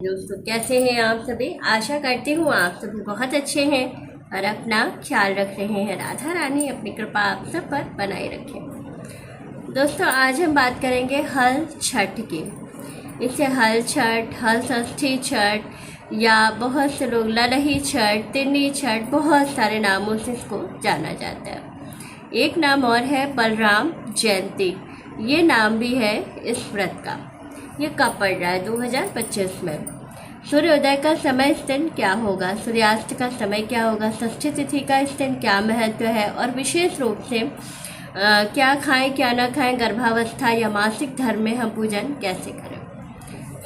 दोस्तों, कैसे हैं आप सभी। आशा करती हूँ आप सभी बहुत अच्छे हैं और अपना ख्याल रख रहे हैं। राधा रानी अपनी कृपा आप सब पर बनाए रखें। दोस्तों, आज हम बात करेंगे हल छठ की। इसे हल छठ, हल षष्ठी छठ या बहुत से लोग ललही छठ, तिन्नी छठ, बहुत सारे नामों से इसको जाना जाता है। एक नाम और है बलराम जयंती। ये नाम भी है इस व्रत का। ये कब पड़ रहा है? 2025 में। सूर्योदय का समय इस दिन क्या होगा, सूर्यास्त का समय क्या होगा, षष्ठी तिथि का इस दिन क्या महत्व है और विशेष रूप से क्या खाएं क्या ना खाएं, गर्भावस्था या मासिक धर्म में हम पूजन कैसे करें,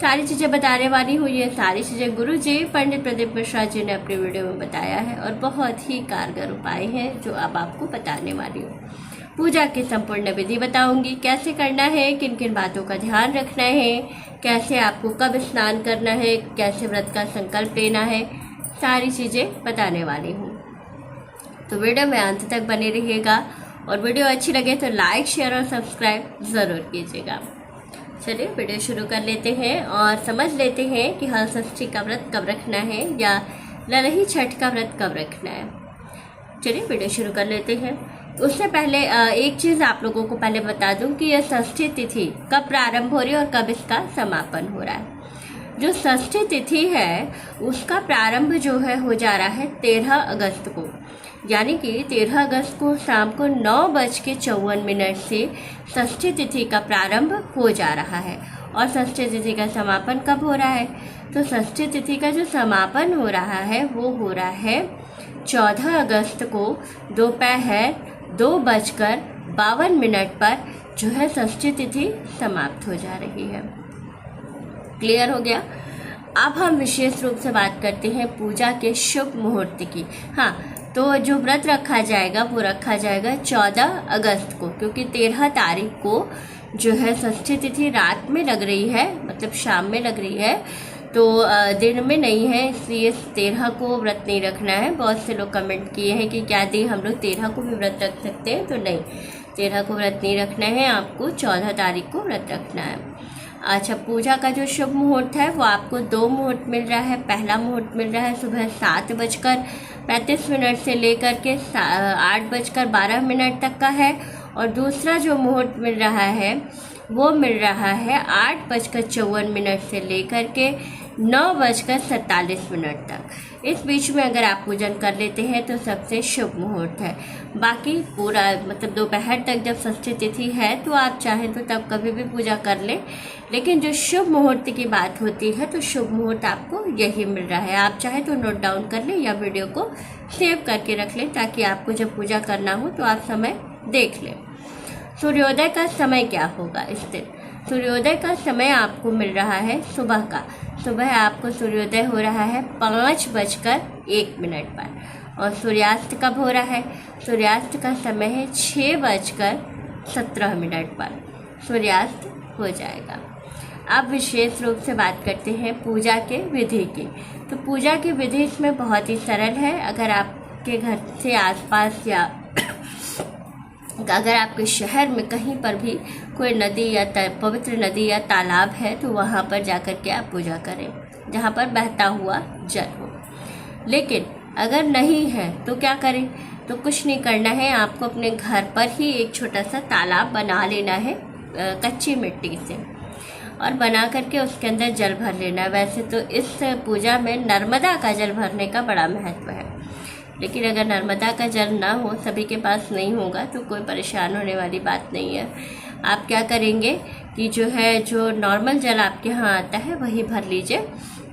सारी चीज़ें बताने वाली हूँ। ये सारी चीज़ें गुरु जी पंडित प्रदीप मिश्रा जी ने अपनी वीडियो में बताया है और बहुत ही कारगर उपाय हैं जो अब आपको बताने वाली हूँ। पूजा की संपूर्ण विधि बताऊंगी, कैसे करना है, किन किन बातों का ध्यान रखना है, कैसे आपको कब स्नान करना है, कैसे व्रत का संकल्प लेना है, सारी चीज़ें बताने वाली हूँ। तो वीडियो में अंत तक बने रहिएगा और वीडियो अच्छी लगे तो लाइक, शेयर और सब्सक्राइब ज़रूर कीजिएगा। चलिए वीडियो शुरू कर लेते हैं और समझ लेते हैं कि हल षष्ठी का व्रत कब रखना है या ललही छठ का व्रत कब रखना है। चलिए वीडियो शुरू कर लेते हैं। उससे पहले एक चीज़ आप लोगों को पहले बता दूं कि यह षष्ठी तिथि कब प्रारंभ हो रही है और कब इसका समापन हो रहा है। जो षष्ठी तिथि है उसका प्रारंभ जो है हो जा रहा है 13 अगस्त को, यानी कि 13 अगस्त को शाम को 9:54 से षष्ठी तिथि का प्रारंभ हो जा रहा है। और षष्ठी तिथि का समापन कब हो रहा है? तो षष्ठी तिथि का जो समापन हो रहा है वो हो रहा है 14 अगस्त को दोपहर 2:52 पर जो है षष्ठी तिथि समाप्त हो जा रही है। क्लियर हो गया। अब हम विशेष रूप से बात करते हैं पूजा के शुभ मुहूर्त की। हाँ, तो जो व्रत रखा जाएगा वो रखा जाएगा 14 अगस्त को, क्योंकि 13 तारीख को जो है षष्ठी तिथि रात में लग रही है, मतलब शाम में लग रही है, तो दिन में नहीं है, इसलिए 13 को व्रत नहीं रखना है। बहुत से लोग कमेंट किए हैं कि क्या दी हम लोग 13 को भी व्रत रख सकते हैं, तो नहीं, 13 को व्रत नहीं रखना है, आपको 14 तारीख को व्रत रखना है। अच्छा, पूजा का जो शुभ मुहूर्त है वो आपको 2 मुहूर्त मिल रहा है। पहला मुहूर्त मिल रहा है सुबह 7:35 से लेकर के 8:12 तक का है और दूसरा जो मुहूर्त मिल रहा है वो मिल रहा है 8:54 से लेकर के 9:47 तक। इस बीच में अगर आप पूजन कर लेते हैं तो सबसे शुभ मुहूर्त है। बाकी पूरा मतलब दोपहर तक जब षष्ठी तिथि है तो आप चाहें तो तब कभी भी पूजा कर लें, लेकिन जो शुभ मुहूर्त की बात होती है तो शुभ मुहूर्त आपको यही मिल रहा है। आप चाहें तो नोट डाउन कर लें या वीडियो को सेव करके रख लें ताकि आपको जब पूजा करना हो तो आप समय देख लें। सूर्योदय का समय क्या होगा इस दिन? सूर्योदय का समय आपको मिल रहा है सुबह का। सुबह आपको सूर्योदय हो रहा है 5:01 पर और सूर्यास्त कब हो रहा है? सूर्यास्त का समय है 6:17 पर सूर्यास्त हो जाएगा। अब विशेष रूप से बात करते हैं पूजा के विधि की। तो पूजा की विधि इसमें बहुत ही सरल है। अगर आपके घर से आसपास या अगर आपके शहर में कहीं पर भी कोई नदी या पवित्र नदी या तालाब है तो वहाँ पर जाकर के आप पूजा करें जहाँ पर बहता हुआ जल हो। लेकिन अगर नहीं है तो क्या करें? तो कुछ नहीं करना है, आपको अपने घर पर ही एक छोटा सा तालाब बना लेना है कच्ची मिट्टी से और बना करके उसके अंदर जल भर लेना। वैसे तो इस पूजा में नर्मदा का जल भरने का बड़ा महत्व है, लेकिन अगर नर्मदा का जल ना हो, सभी के पास नहीं होगा, तो कोई परेशान होने वाली बात नहीं है। आप क्या करेंगे कि जो नॉर्मल जल आपके यहाँ आता है वही भर लीजिए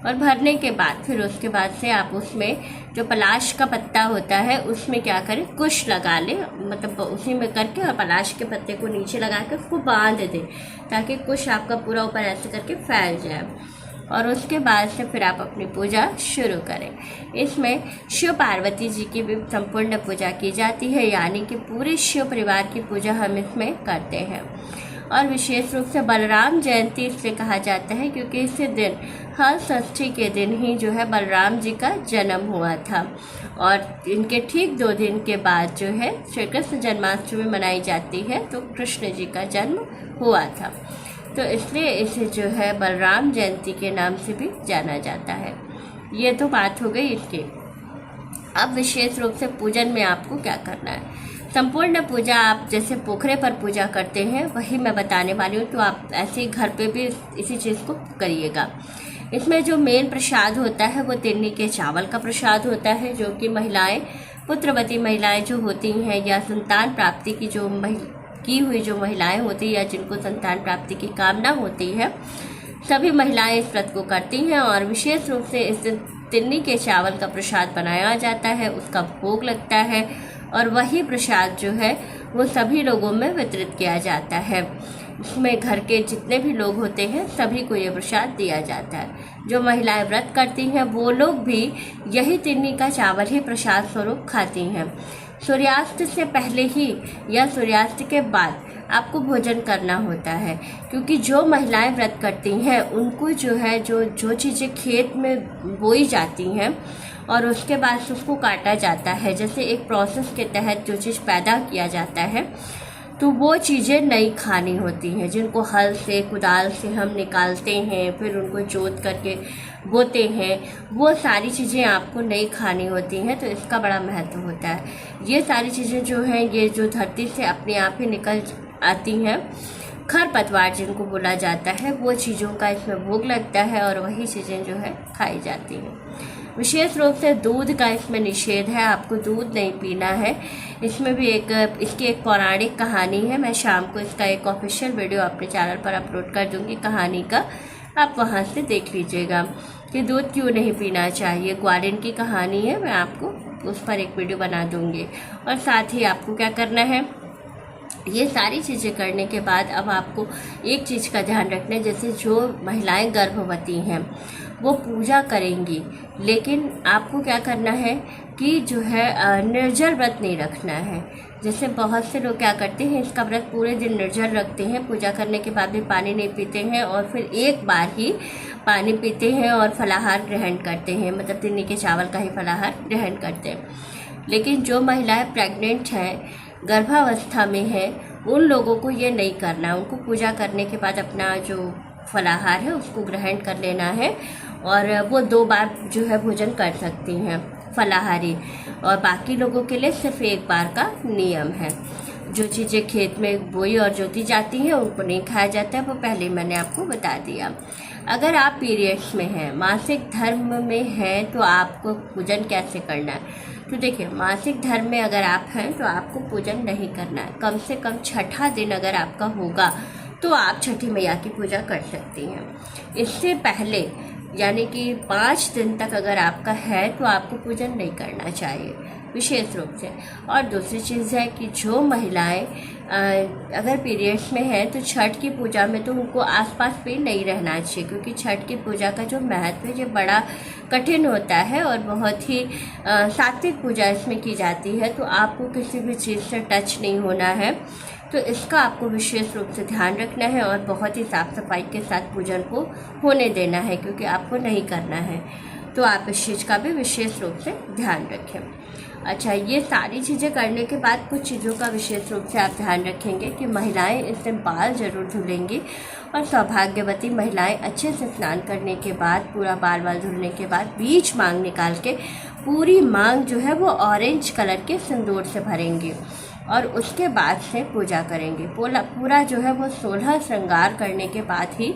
और भरने के बाद फिर उसके बाद से आप उसमें जो पलाश का पत्ता होता है उसमें क्या करें, कुश लगा लें, मतलब उसी में करके और पलाश के पत्ते को नीचे लगा के उसको बांध दें ताकि कुश आपका पूरा ऊपर ऐसे करके फैल जाए और उसके बाद से फिर आप अपनी पूजा शुरू करें। इसमें शिव पार्वती जी की भी संपूर्ण पूजा की जाती है, यानी कि पूरे शिव परिवार की पूजा हम इसमें करते हैं। और विशेष रूप से बलराम जयंती इसलिए कहा जाता है क्योंकि इस दिन हल षष्ठी के दिन ही जो है बलराम जी का जन्म हुआ था और इनके ठीक 2 दिन के बाद जो है श्री कृष्ण जन्माष्टमी मनाई जाती है, तो कृष्ण जी का जन्म हुआ था। तो इसलिए इसे जो है बलराम जयंती के नाम से भी जाना जाता है। ये तो बात हो गई इसकी। अब विशेष रूप से पूजन में आपको क्या करना है। संपूर्ण पूजा आप जैसे पोखरे पर पूजा करते हैं वही मैं बताने वाली हूँ, तो आप ऐसे ही घर पे भी इसी चीज़ को करिएगा। इसमें जो मेन प्रसाद होता है वो तिन्नी के चावल का प्रसाद होता है, जो कि महिलाएं, पुत्रवती महिलाएं जो होती हैं या संतान प्राप्ति की जो महिलाएं होती हैं या जिनको संतान प्राप्ति की कामना होती है, सभी महिलाएं इस व्रत को करती हैं। और विशेष रूप से इस दिन तिन्नी के चावल का प्रसाद बनाया जाता है, उसका भोग लगता है और वही प्रसाद जो है वो सभी लोगों में वितरित किया जाता है। इसमें घर के जितने भी लोग होते हैं सभी को ये प्रसाद दिया जाता है। जो महिलाएं व्रत करती हैं वो लोग भी यही तिन्नी का चावल ही प्रसाद स्वरूप खाती हैं। सूर्यास्त से पहले ही या सूर्यास्त के बाद आपको भोजन करना होता है, क्योंकि जो महिलाएं व्रत करती हैं उनको जो है जो चीज़ें खेत में बोई जाती हैं और उसके बाद उसको काटा जाता है, जैसे एक प्रोसेस के तहत जो चीज़ पैदा किया जाता है, तो वो चीज़ें नहीं खानी होती हैं। जिनको हल से कुदाल से हम निकालते हैं, फिर उनको जोत करके बोते हैं, वो सारी चीज़ें आपको नहीं खानी होती हैं। तो इसका बड़ा महत्व होता है। ये सारी चीज़ें जो हैं ये जो धरती से अपने आप ही निकल आती हैं, खरपतवार जिनको बोला जाता है, वो चीज़ों का इसमें भोग लगता है और वही चीज़ें जो है खाई जाती हैं। विशेष रूप से दूध का इसमें निषेध है, आपको दूध नहीं पीना है। इसमें भी इसकी एक पौराणिक कहानी है। मैं शाम को इसका एक ऑफिशियल वीडियो अपने चैनल पर अपलोड कर दूंगी कहानी का, आप वहां से देख लीजिएगा कि दूध क्यों नहीं पीना चाहिए। ग्वालिन की कहानी है, मैं आपको उस पर एक वीडियो बना दूंगी। और साथ ही आपको क्या करना है, ये सारी चीज़ें करने के बाद अब आपको एक चीज़ का ध्यान रखना है। जैसे जो महिलाएं गर्भवती हैं वो पूजा करेंगी, लेकिन आपको क्या करना है कि जो है निर्जल व्रत नहीं रखना है। जैसे बहुत से लोग क्या करते हैं, इसका व्रत पूरे दिन निर्जल रखते हैं, पूजा करने के बाद भी पानी नहीं पीते हैं और फिर एक बार ही पानी पीते हैं और फलाहार ग्रहण करते हैं, मतलब तिन्नी के चावल का ही फलाहार ग्रहण करते हैं। लेकिन जो महिलाएं प्रेग्नेंट हैं, गर्भावस्था में है, उन लोगों को ये नहीं करना। उनको पूजा करने के बाद अपना जो फलाहार है उसको ग्रहण कर लेना है और वो 2 बार जो है भोजन कर सकती हैं फलाहारी, और बाकी लोगों के लिए सिर्फ 1 बार का नियम है। जो चीज़ें खेत में बोई और जोती जाती हैं उनको नहीं खाया जाता है, वो पहले मैंने आपको बता दिया। अगर आप पीरियड्स में हैं, मासिक धर्म में हैं, तो आपको पूजन कैसे करना है। तो देखिए, मासिक धर्म में अगर आप हैं तो आपको पूजन नहीं करना है। कम से कम 6ठा दिन अगर आपका होगा तो आप छठी मैया की पूजा कर सकती हैं। इससे पहले यानी कि 5 दिन तक अगर आपका है तो आपको पूजन नहीं करना चाहिए विशेष रूप से। और दूसरी चीज़ है कि जो महिलाएं अगर पीरियड्स में हैं तो छठ की पूजा में तो उनको आसपास भी नहीं रहना चाहिए, क्योंकि छठ की पूजा का जो महत्व है ये बड़ा कठिन होता है और बहुत ही सात्विक पूजा इसमें की जाती है। तो आपको किसी भी चीज़ से टच नहीं होना है, तो इसका आपको विशेष रूप से ध्यान रखना है और बहुत ही साफ सफाई के साथ पूजन को होने देना है, क्योंकि आपको नहीं करना है। तो आप इस चीज़ का भी विशेष रूप से ध्यान रखें। अच्छा, ये सारी चीज़ें करने के बाद कुछ चीज़ों का विशेष रूप से आप ध्यान रखेंगे कि महिलाएं इस दिन बाल जरूर धुलेंगी और सौभाग्यवती महिलाएं अच्छे से स्नान करने के बाद, पूरा बाल धुलने के बाद बीच मांग निकाल के पूरी मांग जो है वो ऑरेंज कलर के सिंदूर से भरेंगी और उसके बाद से पूजा करेंगे। पूरा जो है वो 16 श्रृंगार करने के बाद ही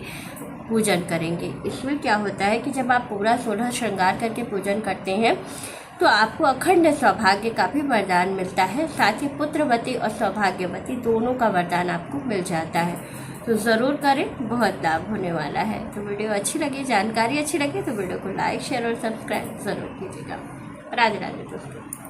पूजन करेंगे। इसमें क्या होता है कि जब आप पूरा 16 श्रृंगार करके पूजन करते हैं तो आपको अखंड सौभाग्य का भी वरदान मिलता है, साथ ही पुत्रवती और सौभाग्यवती दोनों का वरदान आपको मिल जाता है। तो ज़रूर करें, बहुत लाभ होने वाला है। तो वीडियो अच्छी लगी, जानकारी अच्छी लगी तो वीडियो को लाइक, शेयर और सब्सक्राइब ज़रूर कीजिएगा। राधे राधे दोस्तों।